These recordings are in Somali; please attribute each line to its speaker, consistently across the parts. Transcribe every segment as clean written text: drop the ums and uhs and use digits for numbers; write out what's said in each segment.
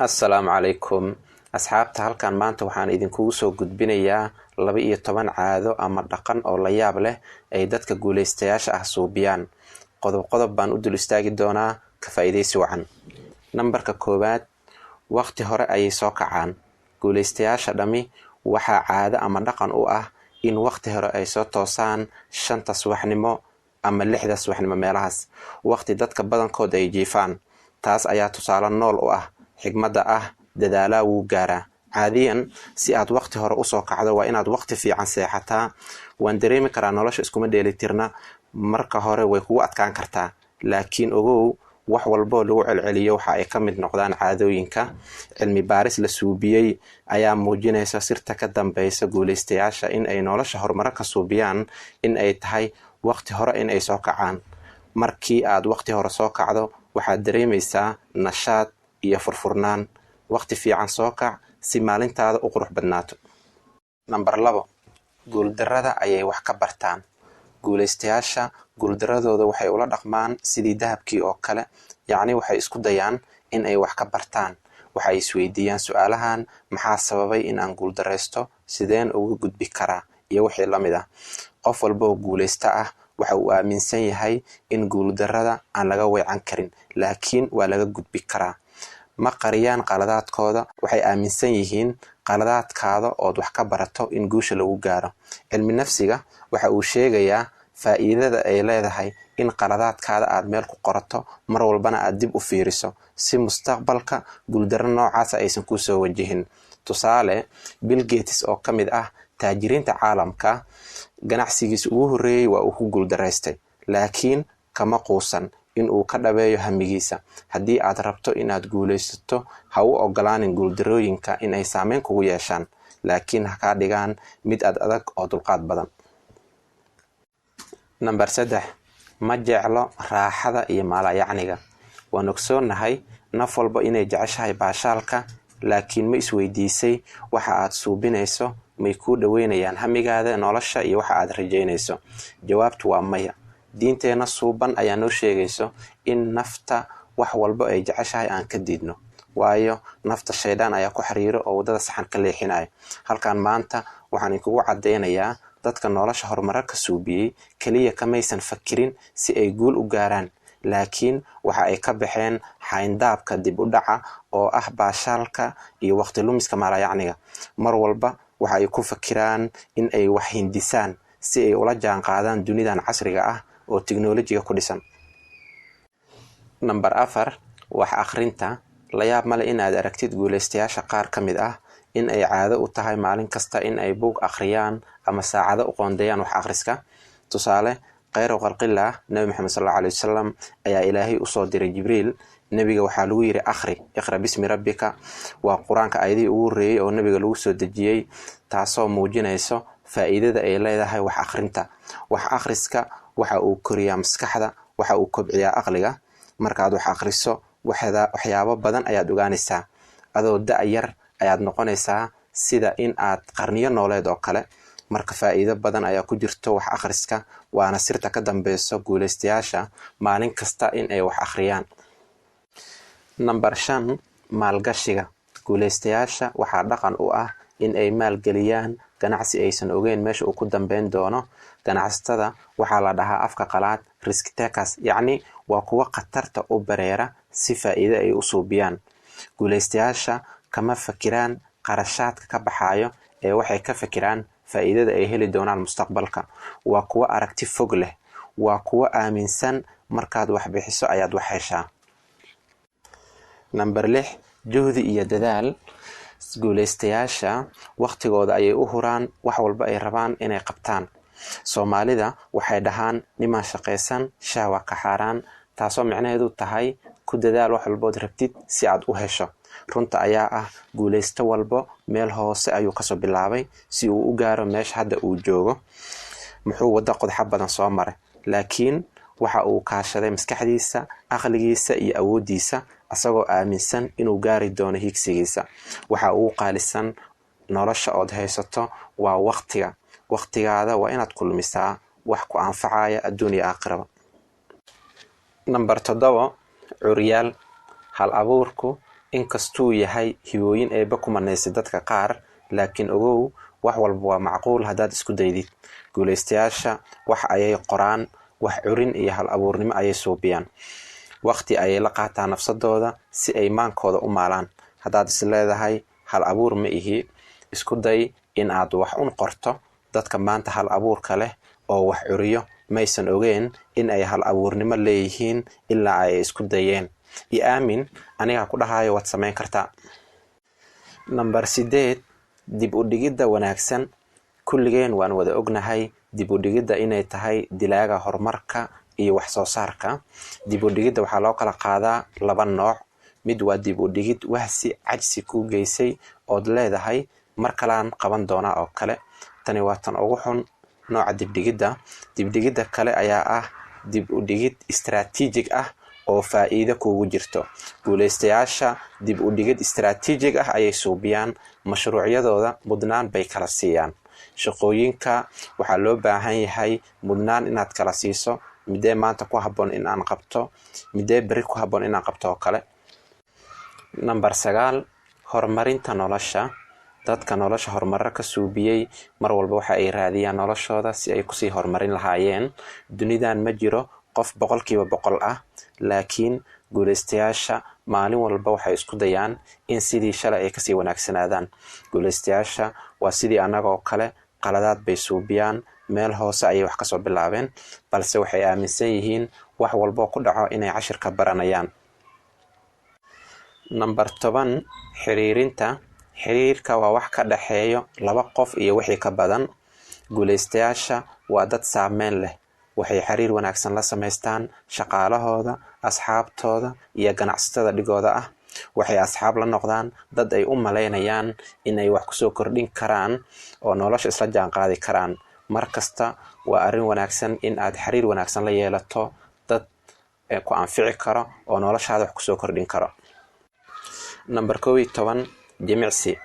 Speaker 1: Assalaamu calaykum asxaabta. halkan maanta waxaan idinkugu soo gudbinayaa 12 caado ama dhaqan oo la yaab leh ay dadka guuleystayaasha ah suubiyaan. qodob baan u dul istaagi doonaa ka faa'iideysi wacan. Nambarka 1, waqti hore ayay soo kacaan. Guuleystayaasha dhami waxaa caado ama dhaqan u ah in waqti hore ay soo toosaan 5 subaxnimo ama 6 subaxnimo meelahaas, waqti dadka badankood ay jiifaan. taas ayaa tusaale nool u ah xigmada ah dadaalaa wuu gaaraa. caadiyan si aad waqti hore usoo kacdo waa inaad waqti fiican seexataa. waan dareemi karaa nolosha iskuma dheelitirna, marka hore way kugu adkaan kartaa, laakiin ogow wax walbo lagu celceliyo waxa ay ka mid noqdaan caadooyinka. cilmi baaris la suubiyey ayaa muujinaysa sirta ka dambeysa guuleystayaasha in ay nolosha horumar ka suubiyaan in ay tahay waqti hore in ay soo kacaan. markii aad waqti hore soo kacdo waxaad dareemaysaa nashaad iyo furfurnaan. waqti fiican soo kac si maalintaada u qurux badnaato. Nambar 2, guuldarrada ayay wax ka bartaan. guuleystayaasha guuldaradooda waxay ula dhaqmaan sidii dahabkii oo kale, yacni waxay isku dayaan in ay wax ka bartaan. waxay isweydiiyaan su'aalahan: maxaa sababay in aan guuldareysto, sideen uga gudbi karaa, iyo wixii la mid ah. qof walba oo guuleysta ah waxa uu aaminsan yahay in guuldarrada aan laga weecan karin, laakiin waa laga gudbi karaa. ma qariyaan qaladaadkooda, waxay aaminsan yihiin qaladaadkaada ood wax ka barato in guusha lagu gaaro. cilmi nafsiga waxa uu sheegayaa faa'iidada ay leedahay in qaladaadkaada aad meel ku qorato, mar walbana aad dib u fiiriso si mustaqbalka guuldarro noocaas aysan ku soo wajihin. tusaale, Bill Gates oo ka mid ah taajiriinta caalamka, ganacsigiisa ugu horreeyay waa uu ku guuldareystay, laakiin kama quusan in uu ka dhabeeyo hamigiisa. haddii aad rabto inaad guuleysato, ha u ogolaanin guuldarrooyinka in ay saameyn kugu yeeshaan, laakiin ha kaa dhigaan mid adag oo dulqaad badan. Nambar 3, ma jeclo raaxada iyo maalayacniga. waan ogsoonahay naf walba inay jeceshahay baashaalka, laakiin ma isweydiisay waxa aad suubinayso may kuu dhaweynayaan hamigaada nolosha iyo waxa aad rajaynayso? jawaabtu waa maya. diinteena suuban ayaa noo sheegayso in nafta wax walba ay jeceshahay aan ka diidno, waayo nafta shaydaan ayaa ku xiriiro oo wadada saxan ka leexinayo. halkan maanta waxaan idinkugu cadeynayaa dadka nolosha horumar ka suubiyey kaliya kamaysan fakirin si ay guul u gaaraan, laakiin waxa ay ka baxeen xayndaabka dib u dhaca oo ah baashaalka iyo waqti lumiska maalayacniga. mar walba waxa ay ku fakiraan in ay wax hindisaan si ay ula jaan qaadaan dunidan casriga ah oo tiknoolajiga ku dhisan. Nambar 4, wax akhrinta. la yaab male inaad aragtid guuleystayaasha qaar ka mid ah in ay caado u tahay maalin kasta in ay buug akhriyaan ama saacado u qoondeeyaan wax akhriska. tusaale, khayru khalqillah nabi maxamed sallallahu alayhi wasallam ayaa ilaahay u soo diray jibriil. nabiga waxaa lagu yiri akhri, iqra bismi rabbika. waa quraanka aayadii ugu horeeyay oo nabiga lagu soo dejiyay, taasoo muujinayso faa'iidada ay leedahay wax akhrinta. wax akhriska waxa uu koriyaa maskaxda, waxa uu kobciyaa aqliga. markaad wax akhriso waxyaabo badan ayaad ogaanaysaa. adoo da'yar ayaad noqonaysaa sida in aad qarniyo nooleed oo kale. marka faa'iido badan ayaa ku jirto wax akhriska, waana sirta ka dambeyso guuleystayaasha maalin kasta in ay wax akhriyaan. Nambar 5, maalgashiga. guuleystayaasha waxaa dhaqan u ah in ay maalgeliyaan ganacsi aysan ogeyn meesha uu ku dambeyn doono. ganacsatada waxaa la dhahaa afka qalaad risk takers, yacni waa kuwa khatarta u bareera si faa'iido ay u suubiyaan. guuleystayaasha kama fakiraan qarashaadka ka baxayo ee waxay ka fakiraan faa'iidada ay heli doonaan mustaqbalka. waa kuwa aragti fog leh, waa kuwa aaminsan markaad wax bixiso ayaad wax heshaa. Nambar 6, juhdi iyo dadaal. guuleystayaasha waqtigooda ayay u huraan wax walba ay rabaan inay qabtaan. Soomaalida waxay dhahaan niman shaqaysan shahwa ka xaaraan, taasoo micnaheedu tahay ku dadaal wax walbood rabtid si aad u hesho. runta ayaa ah guuleysta walbo meel hoose ayuu kasoo bilaabay si uu u gaaro meesha hadda uu joogo. muxuu wada qodxa badan soo maray, laakiin waxa uu kaashaday maskaxdiisa, aqligiisa iyo awoodiisa asagoo aaminsan inuu gaari doono higsigiisa. waxa uu qaalisan nolosha ood haysato waa waqtiga. waqtigaada waa inaad kulmisaa wax ku anfacaya adduun iyo aakhiraba. Nambar 7, curyaal. hal abuurku inkastuu yahay hibooyin eebba ku manaysay dadka qaar, laakiin ogow wax walba waa macquul haddaad isku daydid. Guulaystayaasha wax ayay qoraan, wax curin iyo hal abuurnimo ayay suubiyaan. Waqti ayay la qaataan nafsadooda si ay maankooda u maalaan. Haddaad is leedahay hal abuur ma ihi, isku day in aad wax un qorto. Dadka maanta hal abuurka leh oo wax curiyo maysan ogeen in ay hal abuurnimo leeyihiin ilaa ay isku dayeen. I aamin, aniga ku dhahayo waad samayn kartaa. Number 8, dib u dhigidda wanaagsan. Kulligeen waan wada ognahay dib u dhigidda inay tahay dilaaga horumarka iyo wax soo saarka. Dib u dhigidda waxaa loo kala qaadaa 2 nooc. Mid waa dib u dhigid wahsi cajsi ku geysay ood leedahay mar kalaan qaban doonaa oo kale. Tani waa tan ugu xun nooca dib dhigidda. Dib dhigidda kale ayaa ah dib u dhigid istiraatiijig ah oo faa'iido kugu jirto. Guulaystayaasha dib u dhigid istiraatiijig ah ayay suubiyaan. Mashruucyadooda mudnaan bay kala siiyaan. Shaqooyinka waxaa loo baahan yahay mudnaan inaad kala siiso. Midee maanta ku habboon in aan qabto, midee beri ku habboon in aan qabto oo kale. Number 9, horumarinta nolosha. Dadka nolosha horumarar ka suubiyey mar walba waxa ay raadiyaan noloshooda si ay kusii horumarin lahaayeen. Dunidan ma jiro qof 100% ah, laakiin guulaystayaasha maalin walba waxay isku dayaan in sidii shalay ay kasii wanaagsanaadaan. Guulaystayaasha waa sidii anaga oo kale, qaladaad bay suubiyaan, meel hoose ayay wax kasoo bilaabeen, balse waxay aaminsan yihiin wax walbo ku dhaco inay cashir ka baranayaan. Number 10, xiriirinta. Xiriirka waa wax ka dhaxeeyo 2 qof iyo wixii ka badan. Guulaystayaasha waa dad saameyn leh. Waxay xiriir wanaagsan la samaystaan shaqaalahooda, asxaabtooda iyo ganacsatada dhigooda ah. Waxay asxaab la noqdaan dad ay u maleynayaan inay wax kusoo kordhin karaan oo nolosha isla jaan qaadi karaan. Markasta waa arrin wanaagsan in aad xiriir wanaagsan la yeelato dad ku anfici karo oo noloshaada wax kusoo kordhin karo. Number 11, jimicsi.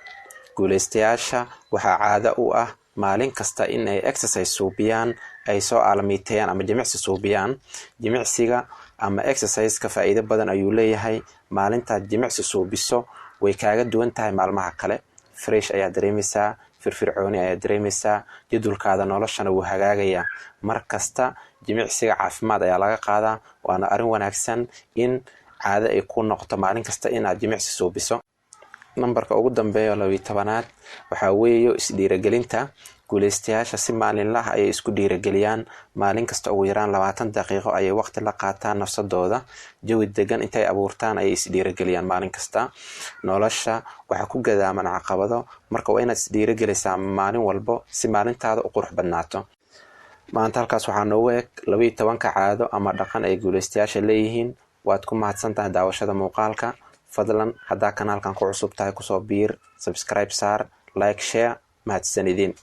Speaker 1: Guulaystayaasha waxaa caado u ah maalin kasta in ay exercise suubiyaan, ay soo aalamiitayaan ama jimicsi suubiyaan. Jimicsiga ama exercise-ka faa'iido badan ayuu leeyahay. Maalintaad jimicsi suubiso way kaaga duwan tahay maalmaha kale. Fresh ayaa dareemaysaa, firfircooni ayaa dareemaysaa, jadwalkaada noloshana wuu hagaagayaa. Mar kasta jimicsiga caafimaad ayaa laga qaadaa, waana arrin wanaagsan in caado ay ku noqoto maalin kasta inaad jimicsi suubiso. Numberka ugu dambeeya 12aad waxaa weeyo isdhiirigelinta. Guulaystayaasha si maalinlaha ayay isku dhiirigeliyaan. Maalin kasta ugu yaraan 20 daqiiqo ayay waqti la qaataan nafsadooda. Jawi degan intay abuurtaan ayay isdhiirigeliyaan maalin kasta. Nolosha waxaa ku gadaaman caqabado, marka waa inaad isdhiirigelisaa maalin walbo si maalintaada u qurux badnaato. Maanta halkaas waxaa noogu eg 12 caado ama dhaqan ay guulaystayaasha leeyihiin. Waad ku mahadsantahay daawashada muuqaalka. Fadlan haddaa kanaalkan ku cusub tahay kusoo biir, subscribe saar, like, share. mahadsanidin.